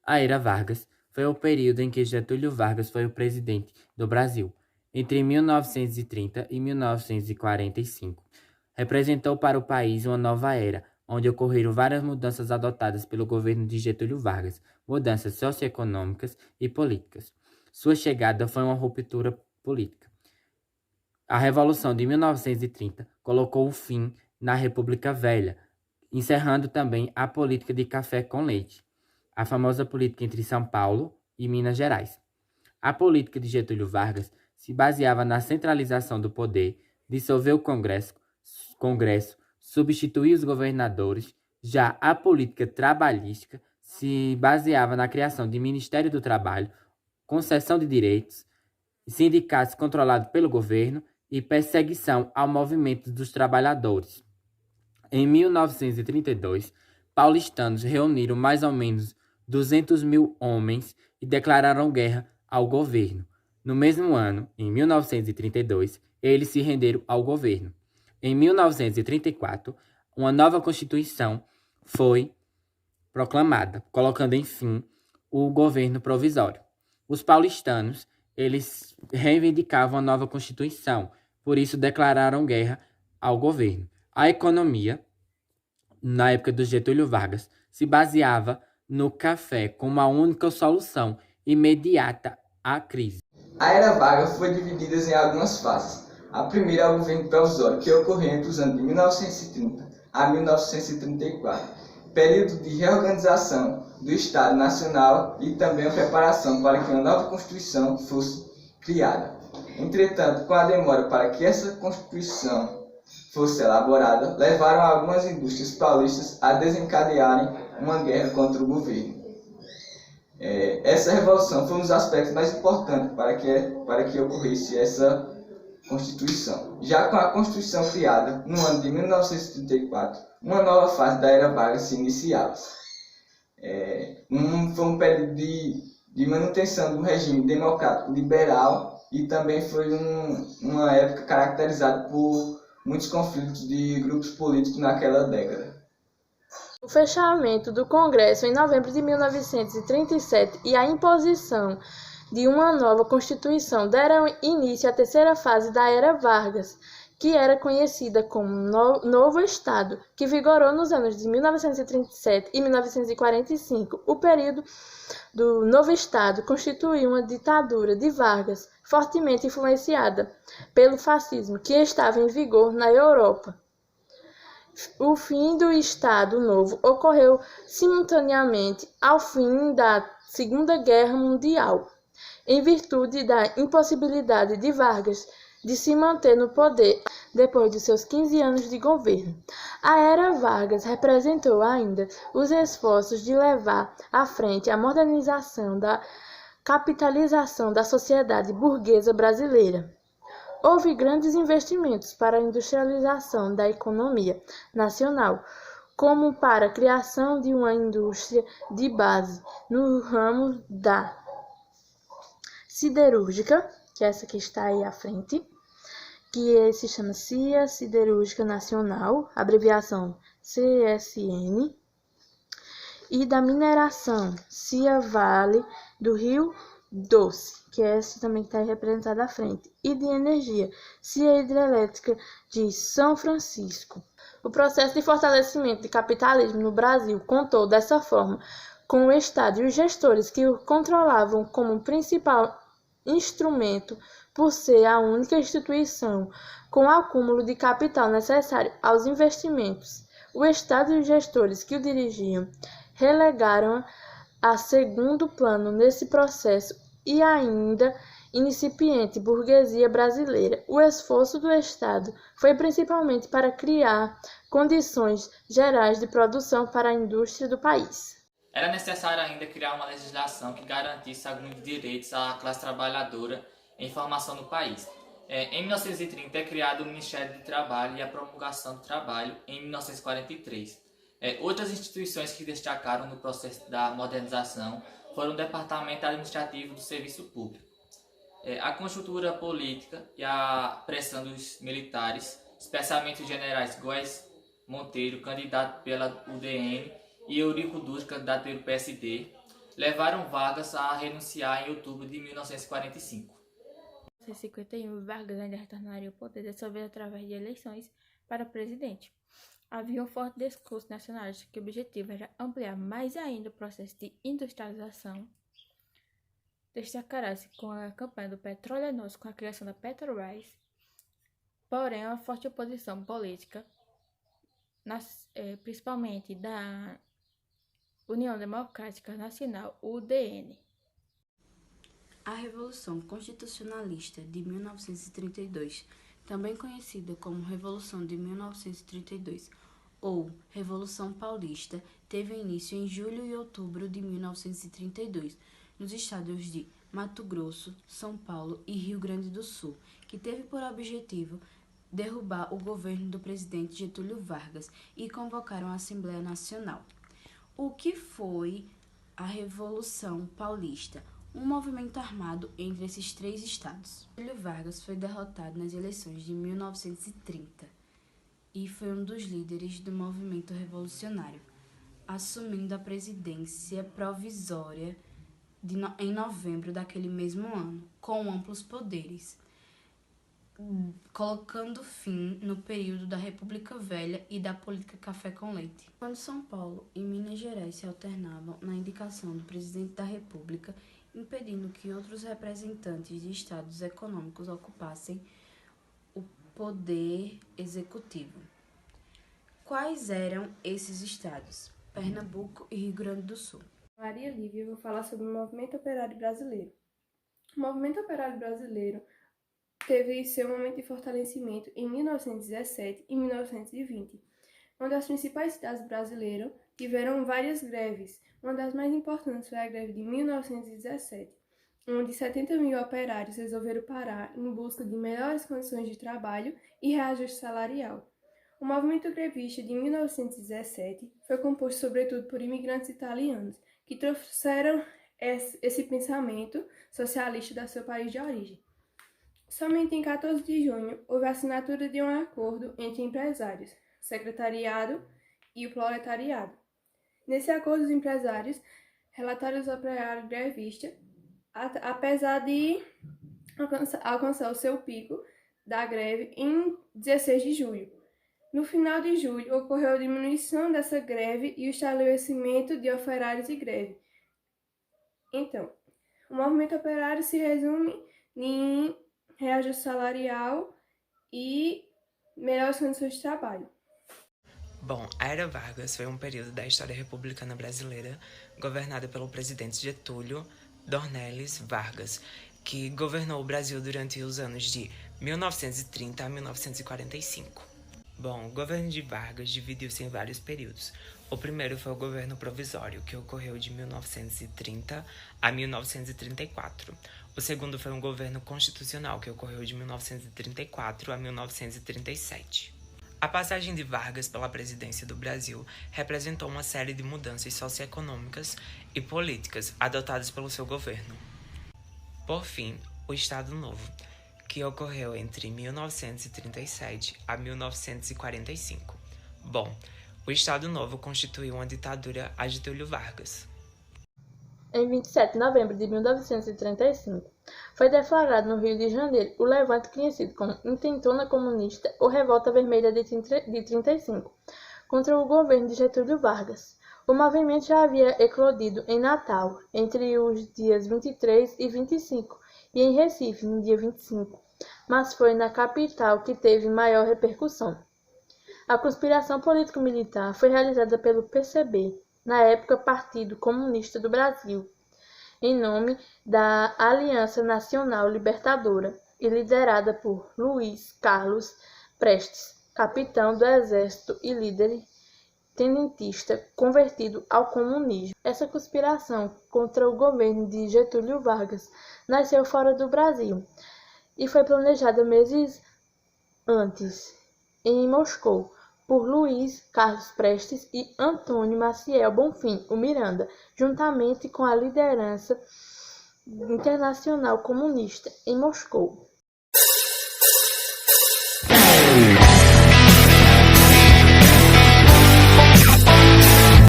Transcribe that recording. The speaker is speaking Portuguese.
A Era Vargas foi o período em que Getúlio Vargas foi o presidente do Brasil, entre 1930 e 1945. Representou para o país uma nova era, onde ocorreram várias mudanças adotadas pelo governo de Getúlio Vargas, mudanças socioeconômicas e políticas. Sua chegada foi uma ruptura política. A Revolução de 1930 colocou o fim na República Velha, encerrando também a política de café com leite, a famosa política entre São Paulo e Minas Gerais. A política de Getúlio Vargas se baseava na centralização do poder, dissolver o Congresso, substituir os governadores. Já a política trabalhística se baseava na criação de Ministério do Trabalho, concessão de direitos, sindicatos controlados pelo governo e perseguição ao movimento dos trabalhadores. Em 1932, paulistanos reuniram mais ou menos 200 mil homens e declararam guerra ao governo. No mesmo ano, em 1932, eles se renderam ao governo. Em 1934, uma nova Constituição foi proclamada, colocando em fim o governo provisório. Os paulistanos, eles reivindicavam a nova Constituição, por isso declararam guerra ao governo. A economia, na época do Getúlio Vargas, se baseava no café como a única solução imediata à crise. A Era Vargas foi dividida em algumas fases. A primeira é o governo provisório, que ocorreu entre os anos de 1930 a 1934, período de reorganização do Estado Nacional e também a preparação para que uma nova Constituição fosse criada. Entretanto, com a demora para que essa Constituição fosse elaborada, levaram algumas indústrias paulistas a desencadearem uma guerra contra o governo. Essa revolução foi um dos aspectos mais importantes para que ocorresse essa Constituição. Já com a Constituição criada no ano de 1934, uma nova fase da Era Vargas se iniciava. Foi um período de manutenção do regime democrático liberal e também foi uma época caracterizada por muitos conflitos de grupos políticos naquela década. O fechamento do Congresso em novembro de 1937 e a imposição de uma nova Constituição deram início à terceira fase da Era Vargas, que era conhecida como Novo Estado, que vigorou nos anos de 1937 e 1945. O período do Novo Estado constituiu uma ditadura de Vargas, fortemente influenciada pelo fascismo que estava em vigor na Europa. O fim do Estado Novo ocorreu simultaneamente ao fim da Segunda Guerra Mundial, em virtude da impossibilidade de Vargas de se manter no poder depois de seus 15 anos de governo. A Era Vargas representou ainda os esforços de levar à frente a modernização da capitalização da sociedade burguesa brasileira. Houve grandes investimentos para a industrialização da economia nacional, como para a criação de uma indústria de base no ramo da siderúrgica, que é essa que está aí à frente, que se chama CIA Siderúrgica Nacional, abreviação CSN, e da mineração, CIA Vale do Rio Doce, que é essa também que está representada à frente, e de energia, CIA Hidrelétrica de São Francisco. O processo de fortalecimento do capitalismo no Brasil contou dessa forma com o Estado e os gestores que o controlavam como principal instrumento por ser a única instituição com o acúmulo de capital necessário aos investimentos. O Estado e os gestores que o dirigiam relegaram a segundo plano nesse processo e ainda incipiente burguesia brasileira. O esforço do Estado foi principalmente para criar condições gerais de produção para a indústria do país. Era necessário ainda criar uma legislação que garantisse alguns direitos à classe trabalhadora em formação no país. Em 1930 é criado o Ministério do Trabalho e a Promulgação do Trabalho em 1943. Outras instituições que destacaram no processo da modernização foram o Departamento Administrativo do Serviço Público. A conjuntura política e a pressão dos militares, especialmente os generais Góes Monteiro, candidato pela UDN, e Eurico Dutra, candidato pelo PSD, levaram Vargas a renunciar em outubro de 1945. Em 1951, Vargas ainda retornaria ao poder, dessa vez através de eleições para presidente. Havia um forte discurso nacionalista que o objetivo era ampliar mais ainda o processo de industrialização. Destacará-se com a campanha do petróleo é nosso, com a criação da Petrobras, porém uma forte oposição política, principalmente da União Democrática Nacional, UDN. A Revolução Constitucionalista de 1932, também conhecida como Revolução de 1932 ou Revolução Paulista, teve início em julho e outubro de 1932, nos estados de Mato Grosso, São Paulo e Rio Grande do Sul, que teve por objetivo derrubar o governo do presidente Getúlio Vargas e convocar uma Assembleia Nacional. O que foi a Revolução Paulista? Um movimento armado entre esses três estados. Getúlio Vargas foi derrotado nas eleições de 1930 e foi um dos líderes do movimento revolucionário, assumindo a presidência provisória em novembro daquele mesmo ano, com amplos poderes, colocando fim no período da República Velha e da política café com leite. Quando São Paulo e Minas Gerais se alternavam na indicação do presidente da República, impedindo que outros representantes de estados econômicos ocupassem o poder executivo. Quais eram esses estados? Pernambuco e Rio Grande do Sul. Maria Lívia, eu vou falar sobre o movimento operário brasileiro. O movimento operário brasileiro teve seu momento de fortalecimento em 1917 e 1920, onde as principais cidades brasileiras tiveram várias greves. Uma das mais importantes foi a greve de 1917, onde 70 mil operários resolveram parar em busca de melhores condições de trabalho e reajuste salarial. O movimento grevista de 1917 foi composto sobretudo por imigrantes italianos, que trouxeram esse pensamento socialista do seu país de origem. Somente em 14 de junho houve a assinatura de um acordo entre empresários, secretariado e o proletariado. Nesse acordo, os empresários relataram os operários grevistas, apesar de alcançar o seu pico da greve em 16 de julho. No final de julho, ocorreu a diminuição dessa greve e o estabelecimento de operários e greve. Então, o movimento operário se resume em reajuste salarial e melhores condições de trabalho. Bom, a Era Vargas foi um período da história republicana brasileira governada pelo presidente Getúlio Dornelles Vargas, que governou o Brasil durante os anos de 1930 a 1945. Bom, o governo de Vargas dividiu-se em vários períodos. O primeiro foi o governo provisório, que ocorreu de 1930 a 1934. O segundo foi um governo constitucional, que ocorreu de 1934 a 1937. A passagem de Vargas pela presidência do Brasil representou uma série de mudanças socioeconômicas e políticas adotadas pelo seu governo. Por fim, o Estado Novo, que ocorreu entre 1937 a 1945. Bom, o Estado Novo constituiu uma ditadura a Getúlio Vargas. Em 27 de novembro de 1935, foi deflagrado no Rio de Janeiro o levante conhecido como Intentona Comunista ou Revolta Vermelha de 35, contra o governo de Getúlio Vargas. O movimento já havia eclodido em Natal, entre os dias 23 e 25, e em Recife, no dia 25, mas foi na capital que teve maior repercussão. A conspiração político-militar foi realizada pelo PCB, na época Partido Comunista do Brasil, em nome da Aliança Nacional Libertadora, e liderada por Luiz Carlos Prestes, capitão do Exército e líder tenentista convertido ao comunismo. Essa conspiração contra o governo de Getúlio Vargas nasceu fora do Brasil e foi planejada meses antes, em Moscou, por Luiz Carlos Prestes e Antônio Maciel Bonfim, o Miranda, juntamente com a liderança internacional comunista em Moscou.